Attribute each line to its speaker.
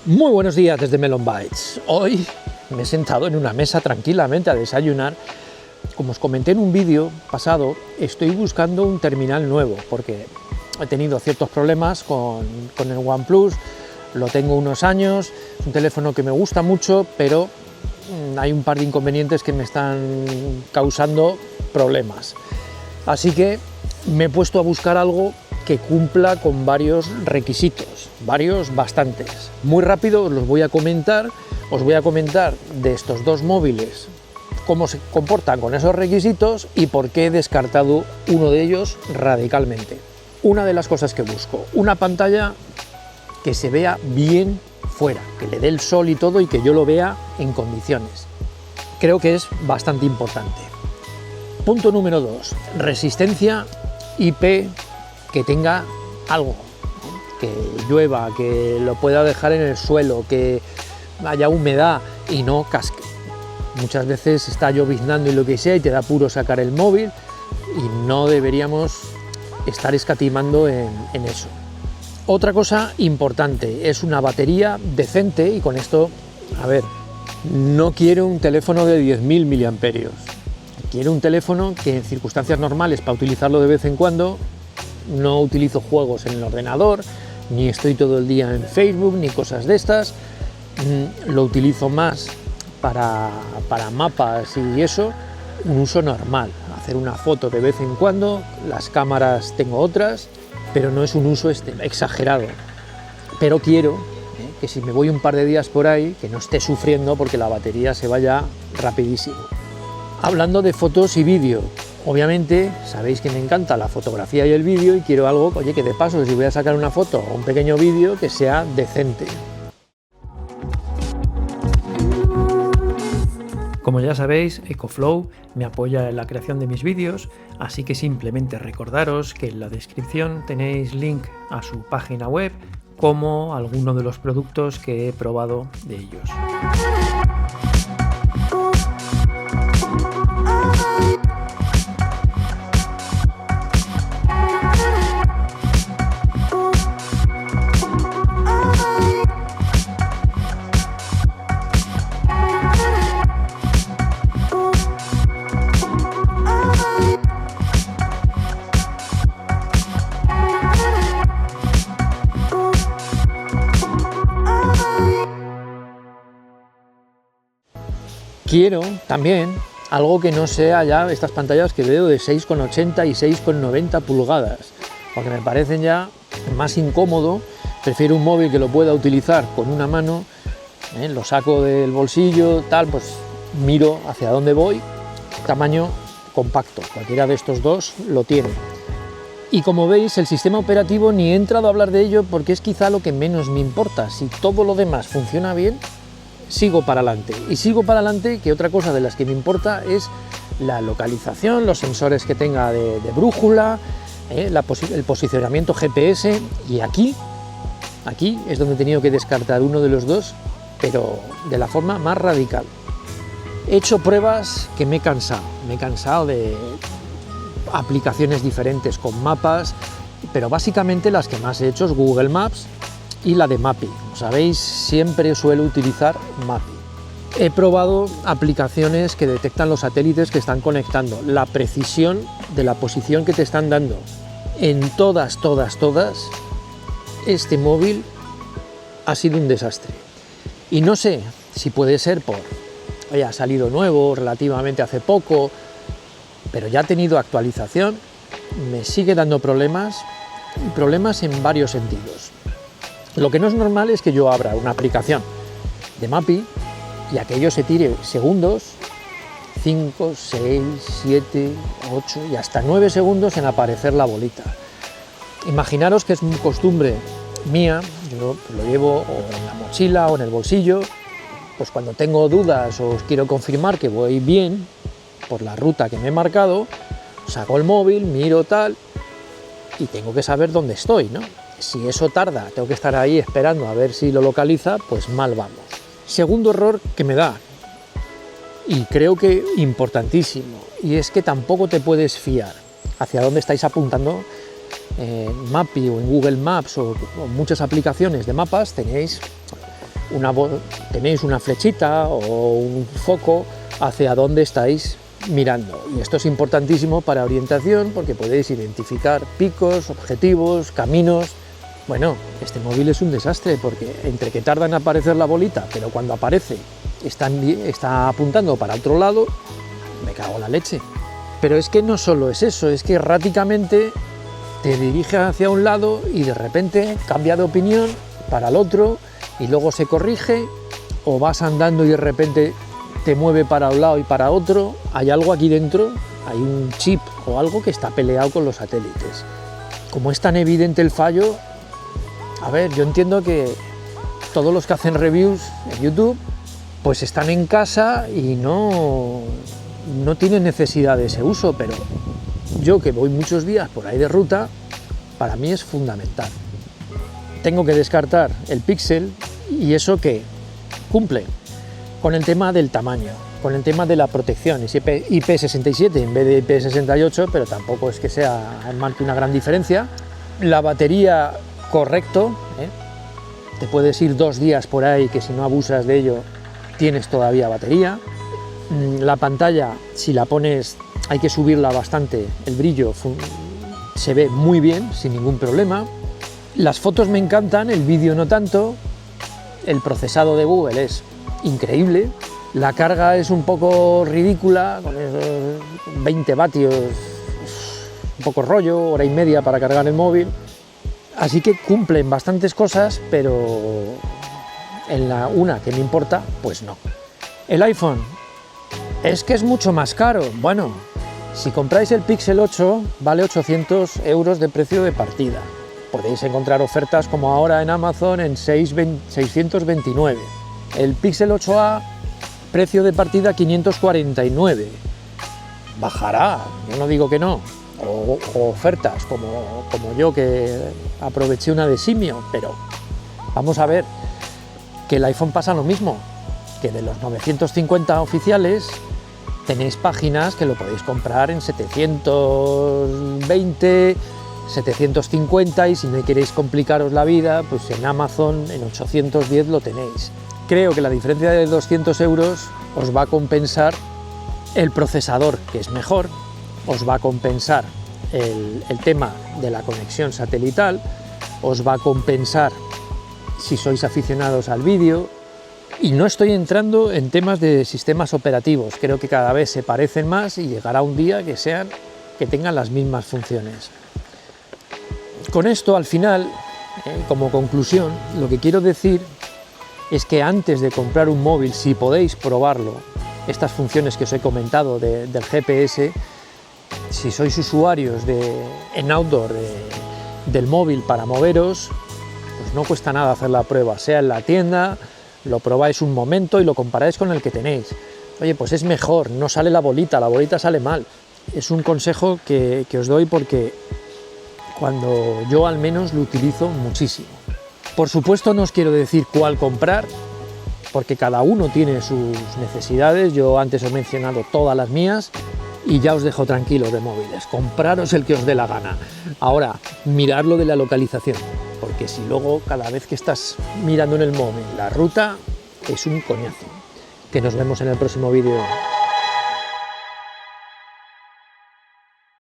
Speaker 1: Muy buenos días desde Melon Bytes. Hoy me he sentado en una mesa tranquilamente a desayunar. Como os comenté en un vídeo pasado, estoy buscando un terminal nuevo porque he tenido ciertos problemas con el OnePlus. Lo tengo unos años, es un teléfono que me gusta mucho, pero hay un par de inconvenientes que me están causando problemas. Así que me he puesto a buscar algo que cumpla con varios requisitos, bastantes. Muy rápido os los voy a comentar, de estos dos móviles cómo se comportan con esos requisitos y por qué he descartado uno de ellos radicalmente. Una de las cosas que busco, una pantalla que se vea bien fuera, que le dé el sol y todo y que yo lo vea en condiciones. Creo que es bastante importante. Punto número 2, resistencia IP, que tenga algo, que llueva, que lo pueda dejar en el suelo, que haya humedad y no casque. Muchas veces está lloviznando y lo que sea y te da apuro sacar el móvil y no deberíamos estar escatimando en eso. Otra cosa importante es una batería decente y con esto, no quiero un teléfono de 10.000 miliamperios. Quiero un teléfono que en circunstancias normales, para utilizarlo de vez en cuando, no utilizo juegos en el ordenador, ni estoy todo el día en Facebook, ni cosas de estas. Lo utilizo más para mapas y eso, un uso normal, hacer una foto de vez en cuando, las cámaras tengo otras, pero no es un uso exagerado. Pero quiero que si me voy un par de días por ahí, que no esté sufriendo porque la batería se vaya rapidísimo. Hablando de fotos y vídeo, obviamente sabéis que me encanta la fotografía y el vídeo y quiero algo, que de paso, si voy a sacar una foto o un pequeño vídeo, que sea decente. Como ya sabéis, EcoFlow me apoya en la creación de mis vídeos, así que simplemente recordaros que en la descripción tenéis link a su página web, como alguno de los productos que he probado de ellos. Quiero también algo que no sea ya estas pantallas que veo de 6,80 y 6,90 pulgadas, porque me parecen ya más incómodo. Prefiero un móvil que lo pueda utilizar con una mano, lo saco del bolsillo, pues miro hacia dónde voy, tamaño compacto, cualquiera de estos dos lo tiene. Y como veis, el sistema operativo ni he entrado a hablar de ello porque es quizá lo que menos me importa. Si todo lo demás funciona bien, sigo para adelante. Y sigo para adelante, que otra cosa de las que me importa es la localización, los sensores que tenga de brújula, el posicionamiento GPS. Y aquí es donde he tenido que descartar uno de los dos, pero de la forma más radical. He hecho pruebas que me he cansado de aplicaciones diferentes con mapas, pero básicamente las que más he hecho es Google Maps y la de Mappy. Como sabéis, siempre suelo utilizar Mappy. He probado aplicaciones que detectan los satélites que están conectando, la precisión de la posición que te están dando. En todas, este móvil ha sido un desastre. Y no sé si puede ser ha salido nuevo relativamente hace poco, pero ya ha tenido actualización, me sigue dando problemas en varios sentidos. Lo que no es normal es que yo abra una aplicación de Mappy y aquello se tire segundos, 5, 6, 7, 8 y hasta 9 segundos en aparecer la bolita. Imaginaros que es una costumbre mía, yo lo llevo o en la mochila o en el bolsillo, pues cuando tengo dudas o os quiero confirmar que voy bien por la ruta que me he marcado, saco el móvil, miro y tengo que saber dónde estoy, ¿no? Si eso tarda, tengo que estar ahí esperando a ver si lo localiza, pues mal vamos. Segundo error que me da, y creo que importantísimo, y es que tampoco te puedes fiar hacia dónde estáis apuntando. En Mappy o en Google Maps o muchas aplicaciones de mapas tenéis tenéis una flechita o un foco hacia dónde estáis mirando. Y esto es importantísimo para orientación porque podéis identificar picos, objetivos, caminos. Bueno, este móvil es un desastre porque entre que tarda en aparecer la bolita, pero cuando aparece está apuntando para otro lado, me cago en la leche. Pero es que no solo es eso, es que erráticamente te dirige hacia un lado y de repente cambia de opinión para el otro y luego se corrige, o vas andando y de repente te mueve para un lado y para otro. Hay algo aquí dentro, hay un chip o algo que está peleado con los satélites. Como es tan evidente el fallo, a ver, yo entiendo que todos los que hacen reviews en YouTube pues están en casa y no tienen necesidad de ese uso, pero yo que voy muchos días por ahí de ruta, para mí es fundamental. Tengo que descartar el Pixel, y eso que cumple con el tema del tamaño, con el tema de la protección, es IP67 en vez de IP68, pero tampoco es que marque una gran diferencia. La batería, correcto, te puedes ir 2 días por ahí, que si no abusas de ello tienes todavía batería. La pantalla, si la pones, hay que subirla bastante, el brillo se ve muy bien, sin ningún problema. Las fotos me encantan, el vídeo no tanto. El procesado de Google es increíble. La carga es un poco ridícula, con esos 20 vatios, un poco rollo, hora y media para cargar el móvil. Así que cumplen bastantes cosas, pero en una que me importa, pues no. El iPhone, es que es mucho más caro. Bueno, si compráis el Pixel 8, vale 800 € de precio de partida. Podéis encontrar ofertas como ahora en Amazon en 629. El Pixel 8a, precio de partida 549. Bajará, yo no digo que no. O ofertas como yo, que aproveché una de Simio, pero vamos a ver que el iPhone pasa lo mismo, que de los 950 oficiales tenéis páginas que lo podéis comprar en 720, 750, y si no queréis complicaros la vida, pues en Amazon en 810 lo tenéis. Creo que la diferencia de 200 € os va a compensar el procesador, que es mejor, os va a compensar el tema de la conexión satelital, os va a compensar si sois aficionados al vídeo, y no estoy entrando en temas de sistemas operativos. Creo que cada vez se parecen más y llegará un día que tengan las mismas funciones. Con esto, al final, como conclusión, lo que quiero decir es que antes de comprar un móvil, si podéis probarlo, estas funciones que os he comentado del GPS, si sois usuarios en outdoor del móvil para moveros, pues no cuesta nada hacer la prueba, sea en la tienda, lo probáis un momento y lo comparáis con el que tenéis. Oye, pues es mejor, no sale la bolita sale mal. Es un consejo que os doy porque cuando yo al menos lo utilizo muchísimo. Por supuesto no os quiero decir cuál comprar, porque cada uno tiene sus necesidades. Yo antes he mencionado todas las mías y ya os dejo tranquilos de móviles. Compraros el que os dé la gana. Ahora, mirad lo de la localización, porque si luego cada vez que estás mirando en el móvil la ruta es un coñazo. Que nos vemos en el próximo vídeo.